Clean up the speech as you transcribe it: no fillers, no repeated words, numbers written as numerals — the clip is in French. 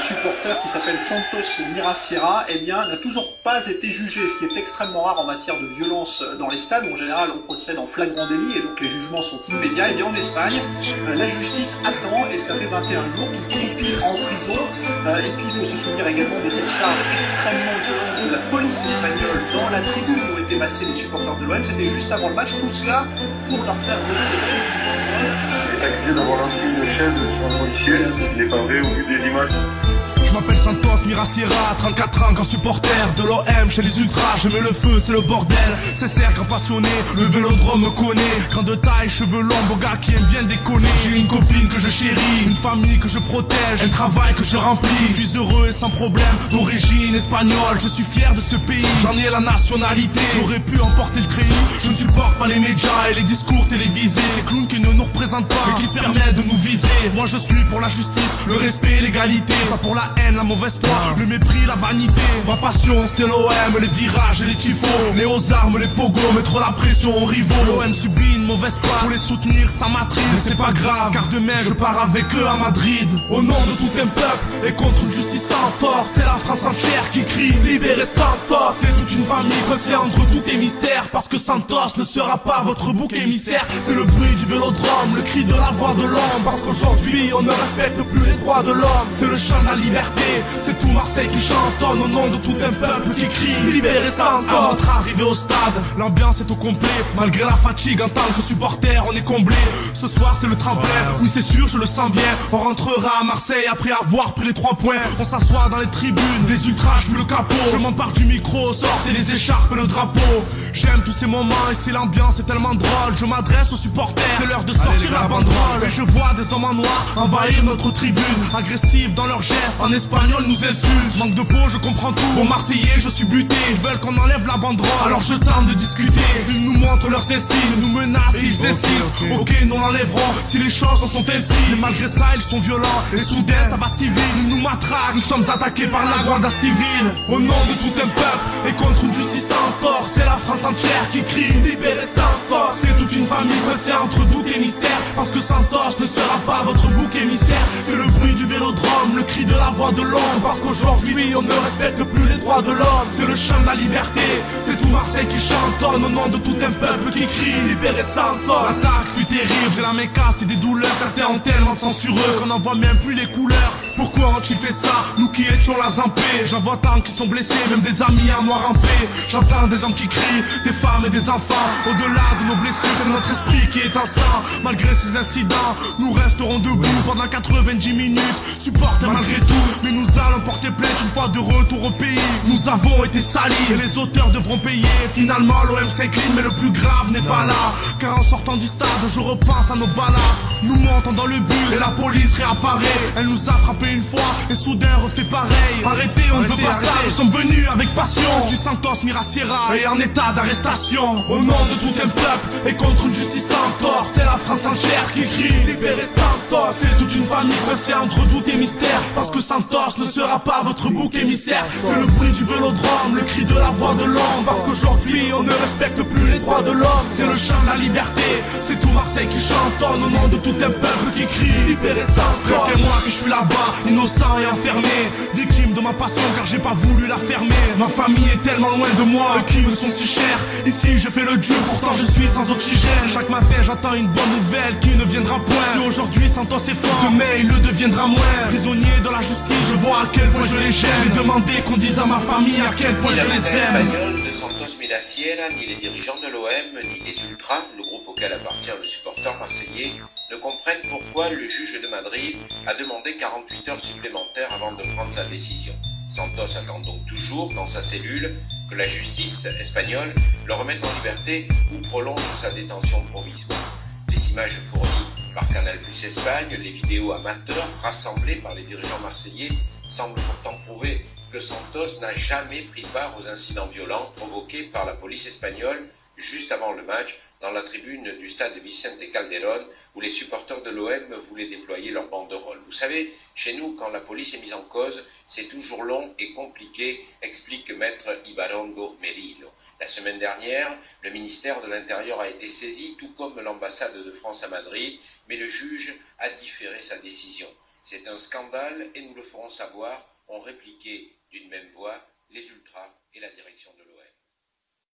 supporter qui s'appelle Santos Miraciera, eh bien, n'a toujours pas été jugé, ce qui est extrêmement rare en matière de violence dans les stades. En général, on procède en flagrant délit et donc les jugements sont immédiats. Et bien, en Espagne, la justice attend et ça fait 21 jours qu'il croupit en prison. Et puis, il faut se souvenir également de cette charge extrêmement violente de la police espagnole dans la tribune où étaient massés les supporters de l'OM. C'était juste avant le match, tout cela pour leur faire retirer une banderole. Il est accusé d'avoir lancé une chaise sur un policier, ce n'est pas vrai au vu des images. Je m'appelle Santos Miraciera, 34 ans, grand supporter de l'OM chez les ultras, je mets le feu, c'est le bordel. C'est certes grand passionné, le vélodrome me connaît. Grande taille, cheveux longs, beau gars qui aime bien déconner. J'ai une copine que je chéris, une famille que je protège, un travail que je remplis. Je suis heureux et sans problème, d'origine espagnole, je suis fier de ce pays. J'en ai la nationalité, j'aurais pu emporter le treillis. Je ne supporte pas les médias et les discours télévisés, les clowns qui ne nous représentent pas et qui se permettent de nous viser. Moi je suis pour la justice, le respect, l'égalité, pas pour la haine, la mauvaise foi, le mépris, la vanité. Ma passion c'est l'OM, les virages et les tifos, les aux armes, les pogos, mettre la pression aux rivaux. L'OM subit une mauvaise passe, pour les soutenir ça m'attriste, mais c'est pas grave, car demain je pars avec eux à Madrid. Au nom de tout un peuple et contre une justice sans tort, c'est la France entière qui crie libérez Santos. C'est toute une famille coincée entre tous tes mystères, parce que Santos ne sera pas votre bouc émissaire. C'est le bruit du vélodrome, le cri de la voix de l'homme, parce qu'aujourd'hui on ne respecte plus les droits de l'homme. C'est le chant de la liberté, c'est tout Marseille qui chantonne au nom de tout un peuple qui crie libérez Santos. À notre arrivée au stade, l'ambiance est au complet, malgré la fatigue en tant que supporter on est comblé. Ce soir c'est le tremplin, oui c'est sûr je le sens bien. On rentrera à Marseille après avoir pris les 3 points. On s'assoit dans les tribunes, des ultras je le capot. Je m'empare du micro, sortez les écharpes et le drapeau. J'aime tous ces moments et si l'ambiance est tellement drôle, je m'adresse aux supporters, c'est l'heure de sortir la banderole. Et je vois des hommes en noir envahir notre tribune, agressifs dans leurs gestes, en espagnol nous insultent. Manque de peau, je comprends tout, aux Marseillais je suis buté. Ils veulent qu'on enlève la banderole, alors je tente de discuter. Ils nous montrent leurs insignes, nous menacent et ils insistent. Ok, nous l'enlèverons si les choses en sont ainsi. Mais malgré ça ils sont violents, et soudain ça va si vite. Ils nous matraquent, nous sommes attaqués par la Guardia Civile. Au nom de tout un peuple et contre une justice sans tort, c'est la France entière qui crie libérez Santos. C'est toute une famille coincée entre doute et mystère, parce que Santos ne sera pas votre bouc émissaire. C'est le bruit du vélodrome, le cri de la voix de l'homme, parce qu'aujourd'hui on ne respecte plus les droits de l'homme. C'est le chant de la liberté, c'est tout Marseille qui chantonne au nom de tout un peuple qui crie libérez Santos. L'attaque fut terrible, j'ai la main casse et des douleurs. Certains ont tellement de sang sur eux qu'on n'en voit même plus les couleurs. Pourquoi ont-ils fait ça, nous qui étions là en paix? J'en vois tant qui sont blessés, même des amis à moi rampés. J'entends des hommes qui crient, des femmes et des enfants. Au-delà de nos blessures, c'est notre esprit qui est en sang. Malgré ces incidents, nous resterons debout pendant 90 minutes, supporters malgré tout. Mais nous allons porter plainte une fois de retour au pays. Nous avons été salis et les auteurs devront payer. Finalement l'OM s'incline, mais le plus grave n'est pas là, car en sortant du stade je repense à nos balades. Nous montons dans le bus et la police réapparaît. Elle nous a frappé une fois et soudain refait pareil. Arrêtez, on ne veut pas ça, nous sommes venus avec passion. Je suis Santos Miraciera et en état d'arrestation. Au nom de tout un peuple et contre une justice sans tort, c'est la France entière qui crie libérez Santos. C'est toute une famille coincée entre doute et mystère, parce que Santos ne sera pas votre bouc émissaire. C'est le bruit du vélodrome, le cri de la voix de l'homme, parce qu'aujourd'hui on ne respecte plus les droits de l'homme. C'est le chant de la liberté, c'est tout Marseille qui chantonne au nom de tout un peuple qui crie libérez Santos. Presque moi que je suis là-bas, innocent et enfermé, victime de ma passion car j'ai pas voulu la fermer. Ma famille est tellement loin de moi, eux qui me sont si chers. Ici je fais le dur, pourtant je suis sans oxygène. Chaque matin j'attends une bonne nouvelle qui ne viendra point. Si aujourd'hui Santos est fort, demain il le deviendra moins. Prisonnier de la justice, je vois à quel point je les gêne. J'ai demandé qu'on dise à ma famille à quel point je les aime. Espagnol de Santos Miraciera, ni les dirigeants de l'OM, ni les ultras, le groupe auquel appartient le supporter marseillais, ne comprennent pourquoi le juge de Madrid a demandé 48 heures supplémentaires avant de prendre sa décision. Santos attend donc toujours dans sa cellule que la justice espagnole le remette en liberté ou prolonge sa détention provisoire. Les images fournies par Canal+ Espagne, les vidéos amateurs rassemblées par les dirigeants marseillais semblent pourtant prouver que Santos n'a jamais pris part aux incidents violents provoqués par la police espagnole juste avant le match dans la tribune du stade Vicente Calderón où les supporters de l'OM voulaient déployer leur banderole. Vous savez, chez nous, quand la police est mise en cause, c'est toujours long et compliqué, explique maître Ibarongo Merino. La semaine dernière, le ministère de l'Intérieur a été saisi, tout comme l'ambassade de France à Madrid, mais le juge a différé sa décision. C'est un scandale et nous le ferons savoir, ont répliqué d'une même voix les ultras et la direction de l'OM.